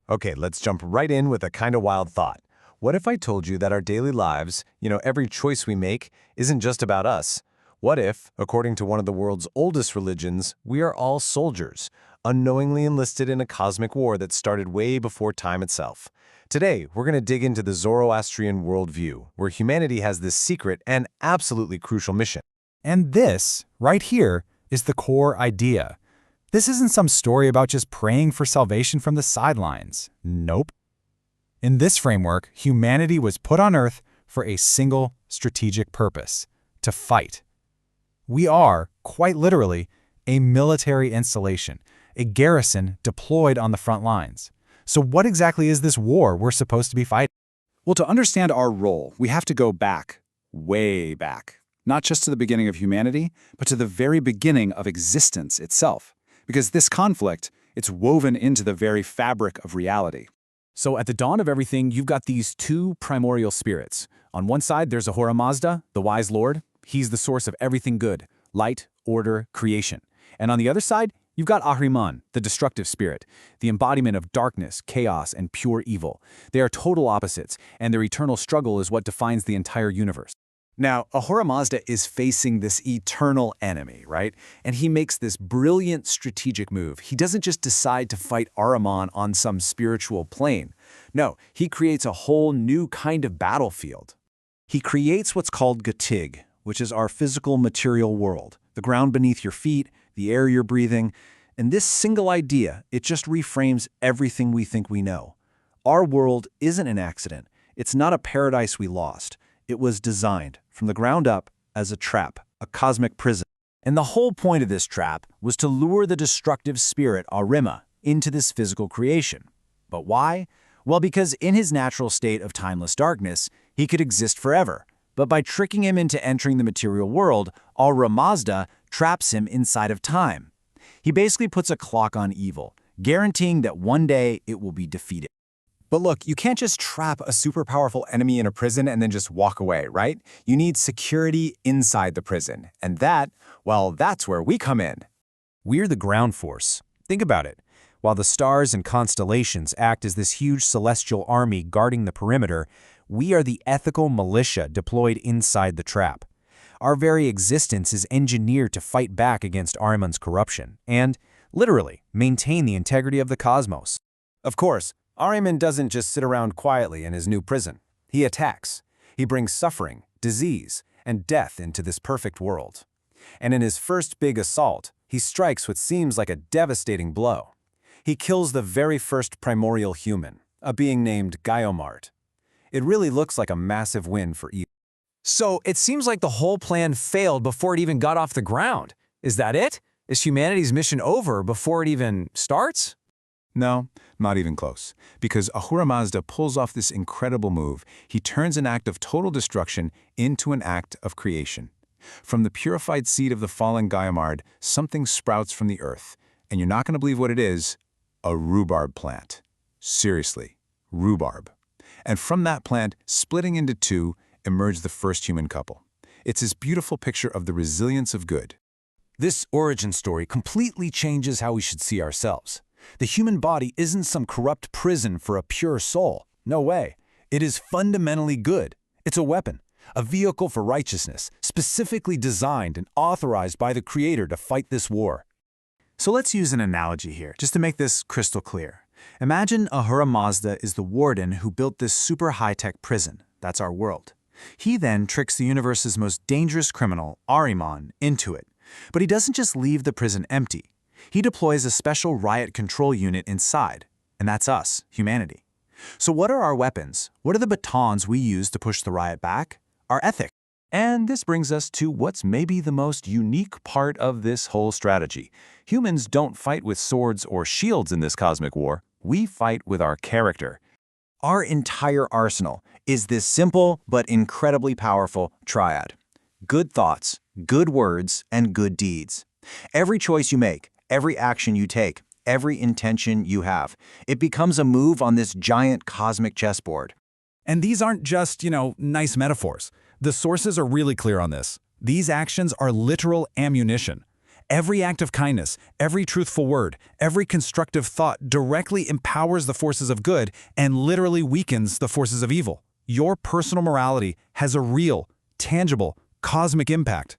Okay, let's jump right in with a kind of wild thought. What if I told you that our daily lives, every choice we make, isn't just about us? What if, according to one of the world's oldest religions, we are all soldiers, unknowingly enlisted in a cosmic war that started way before time itself? Today, we're going to dig into the Zoroastrian worldview, where humanity has this secret and absolutely crucial mission. And this, right here, is the core idea. This isn't some story about just praying for salvation from the sidelines. Nope. In this framework, humanity was put on Earth for a single strategic purpose: to fight. We are, quite literally, a military installation, a garrison deployed on the front lines. So what exactly is this war we're supposed to be fighting? Well, to understand our role, we have to go back, way back, not just to the beginning of humanity, but to the very beginning of existence itself. Because this conflict, it's woven into the very fabric of reality. So at the dawn of everything, you've got these two primordial spirits. On one side, there's Ahura Mazda, the wise lord. He's the source of everything good: light, order, creation. And on the other side, you've got Ahriman, the destructive spirit, the embodiment of darkness, chaos, and pure evil. They are total opposites, and their eternal struggle is what defines the entire universe. Now, Ahura Mazda is facing this eternal enemy, right? And he makes this brilliant strategic move. He doesn't just decide to fight Ahriman on some spiritual plane. No, he creates a whole new kind of battlefield. He creates what's called Gatig, which is our physical material world, the ground beneath your feet, the air you're breathing. And this single idea, it just reframes everything we think we know. Our world isn't an accident. It's not a paradise we lost. It was designed, from the ground up, as a trap, a cosmic prison. And the whole point of this trap was to lure the destructive spirit Arima into this physical creation. But why? Well, because in his natural state of timeless darkness, he could exist forever. But by tricking him into entering the material world, Ahura Mazda traps him inside of time. He basically puts a clock on evil, guaranteeing that one day it will be defeated. But look, you can't just trap a super powerful enemy in a prison and then just walk away, right? You need security inside the prison. And that's where we come in. We're the ground force. Think about it. While the stars and constellations act as this huge celestial army guarding the perimeter, we are the ethical militia deployed inside the trap. Our very existence is engineered to fight back against Ahriman's corruption and, literally, maintain the integrity of the cosmos. Of course, Ahriman doesn't just sit around quietly in his new prison. He attacks. He brings suffering, disease, and death into this perfect world. And in his first big assault, he strikes what seems like a devastating blow. He kills the very first primordial human, a being named Gaiomard. It really looks like a massive win for evil. So it seems like the whole plan failed before it even got off the ground. Is that it? Is humanity's mission over before it even starts? No, not even close. Because Ahura Mazda pulls off this incredible move. He turns an act of total destruction into an act of creation. From the purified seed of the fallen Gaiomard, something sprouts from the earth. And you're not going to believe what it is: a rhubarb plant. Seriously, rhubarb. And from that plant, splitting into two, emerged the first human couple. It's this beautiful picture of the resilience of good. This origin story completely changes how we should see ourselves. The human body isn't some corrupt prison for a pure soul. No way. It is fundamentally good. It's a weapon, a vehicle for righteousness, specifically designed and authorized by the Creator to fight this war. So let's use an analogy here, just to make this crystal clear. Imagine Ahura Mazda is the warden who built this super high-tech prison. That's our world. He then tricks the universe's most dangerous criminal, Ahriman, into it. But he doesn't just leave the prison empty. He deploys a special riot control unit inside, and that's us, humanity. So what are our weapons? What are the batons we use to push the riot back? Our ethic. And this brings us to what's maybe the most unique part of this whole strategy. Humans don't fight with swords or shields in this cosmic war. We fight with our character. Our entire arsenal is this simple but incredibly powerful triad: good thoughts, good words, and good deeds. Every choice you make, every action you take, every intention you have, it becomes a move on this giant cosmic chessboard. And these aren't just, nice metaphors. The sources are really clear on this. These actions are literal ammunition. Every act of kindness, every truthful word, every constructive thought directly empowers the forces of good and literally weakens the forces of evil. Your personal morality has a real, tangible, cosmic impact.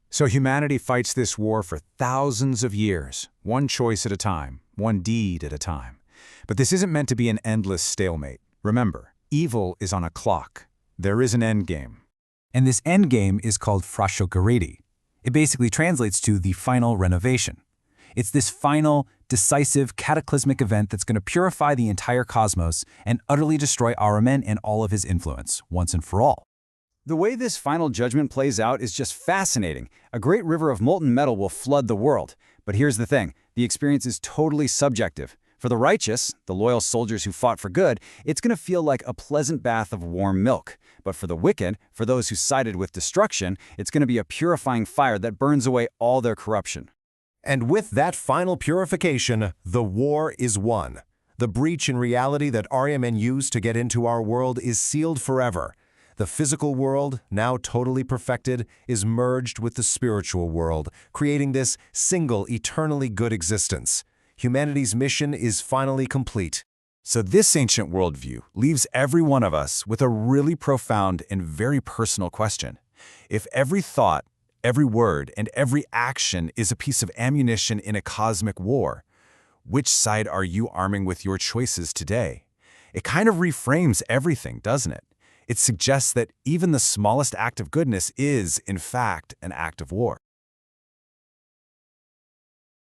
So humanity fights this war for thousands of years, one choice at a time, one deed at a time. But this isn't meant to be an endless stalemate. Remember, evil is on a clock. There is an endgame. And this endgame is called Frashokharidi. It basically translates to the final renovation. It's this final, decisive, cataclysmic event that's going to purify the entire cosmos and utterly destroy Ahriman and all of his influence, once and for all. The way this final judgment plays out is just fascinating. A great river of molten metal will flood the world. But here's the thing, the experience is totally subjective. For the righteous, the loyal soldiers who fought for good, it's going to feel like a pleasant bath of warm milk. But for the wicked, for those who sided with destruction, it's going to be a purifying fire that burns away all their corruption. And with that final purification, the war is won. The breach in reality that Ahriman used to get into our world is sealed forever. The physical world, now totally perfected, is merged with the spiritual world, creating this single, eternally good existence. Humanity's mission is finally complete. So this ancient worldview leaves every one of us with a really profound and very personal question. If every thought, every word, and every action is a piece of ammunition in a cosmic war, which side are you arming with your choices today? It kind of reframes everything, doesn't it? It suggests that even the smallest act of goodness is, in fact, an act of war.